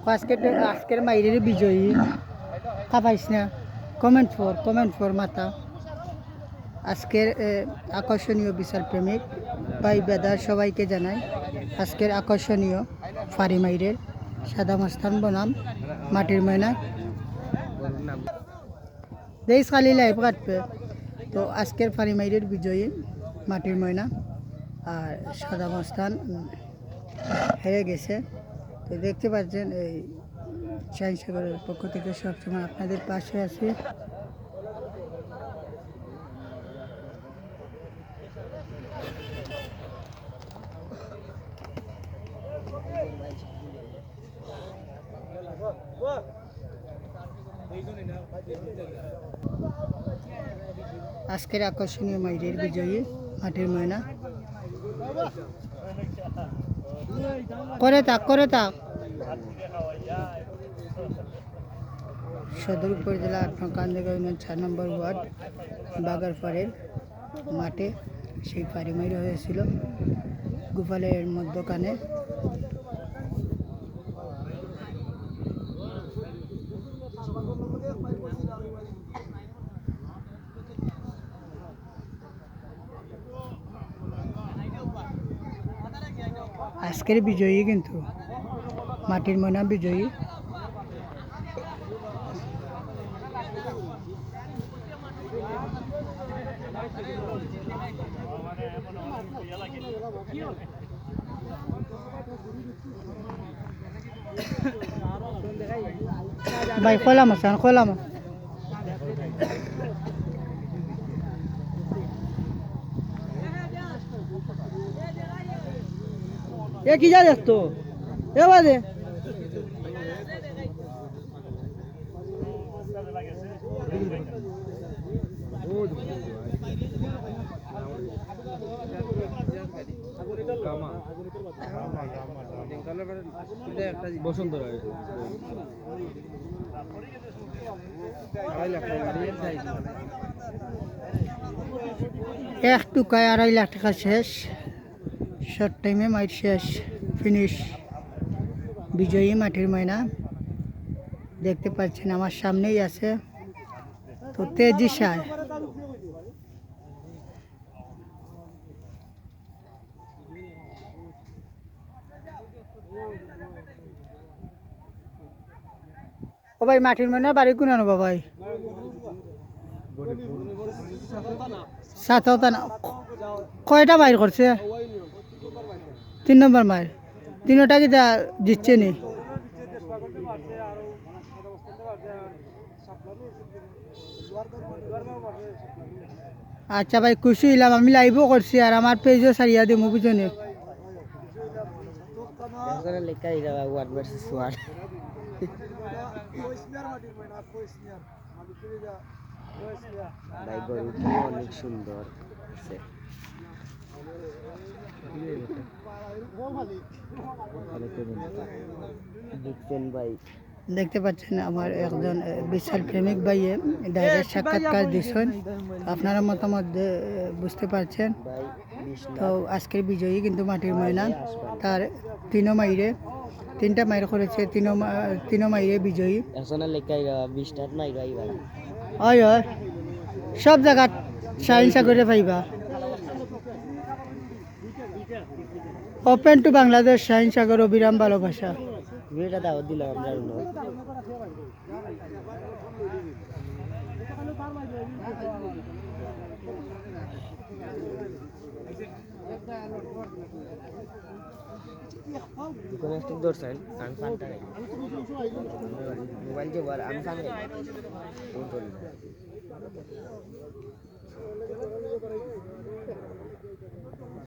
আজকের মাইরের বিজয়ী পাইস না কমেন্ট ফর মাতা আজকের আকর্ষণীয় বিশাল প্রেমিক ভাই বেদার সবাইকে জানাই আজকের আকর্ষণীয় ফারি মাইরের সাদা মাস্তান বনাম মাটির ময়না দেশ খালি লাইফ কাটবে তো আজকের ফারি মাইরের বিজয়ী মাটির ময়না আর সাদা মাস্তান হেরে গেছে। তো দেখতে পাচ্ছেন এই শাহিন সাগরের পক্ষ থেকে সবসময় আপনাদের পাশে আছি। আজকের আকর্ষণীয় মাইরের বিজয়ী মাটির ময়না করে থাক সদর উপজেলা ৮ নং কান্দিগঞ্জ ইউনিয়ন ৪ নম্বর ওয়ার্ড বাগারপাড়ের মাঠে সেই ফারি মাইর হয়েছিল গোপালের মধ্যখানে। আজকের বিজয়ী কিন্তু মাটির ময়না বিজয়ী। ভাই খোলাম এ কি যা দেখতো এ বাদে বসন্ত এক টুকায় ২.৫ লাখ টাকা শেষ, শর্ট টাইমে মাইট শেষ, ফিনিশ। বিজয়ী মাটির ময়না দেখতে পাচ্ছেন আমার সামনেই আছে। তো তেজি শাহ ও ভাই মাটির ময়না বাড়ি কোন আনবো ভাই? সাতওতানা কয়টা মাইর করছে? ৩ নম্বর মাইর। তিনটা কি জিতছে নি? আচ্ছা ভাই খুশি হইলাম, আমি লাইভও করছি আর আমার পেজও সারিয়া দিমু বুঝনি। অনেক সুন্দর দেখতে পাচ্ছেন আমার একজন বিশাল প্রেমিক ভাইয়ে ডাইরেক্ট সাক্ষাৎকার দিচ্ছেন, আপনারা মতামত বুঝতে পারছেন। তো আজকের বিজয়ী কিন্তু মাটির ময়না, তার তিনটা মাইর করেছে, তিনো মাইরে বিজয়ী। হয় সব জায়গা শাহিন সাগরে পাইবা। ওপেন টু বাংলাদেশ শাহিন সাগর অবিরাম ভালোবাসা। মোবাইল যে বল আমি সামনে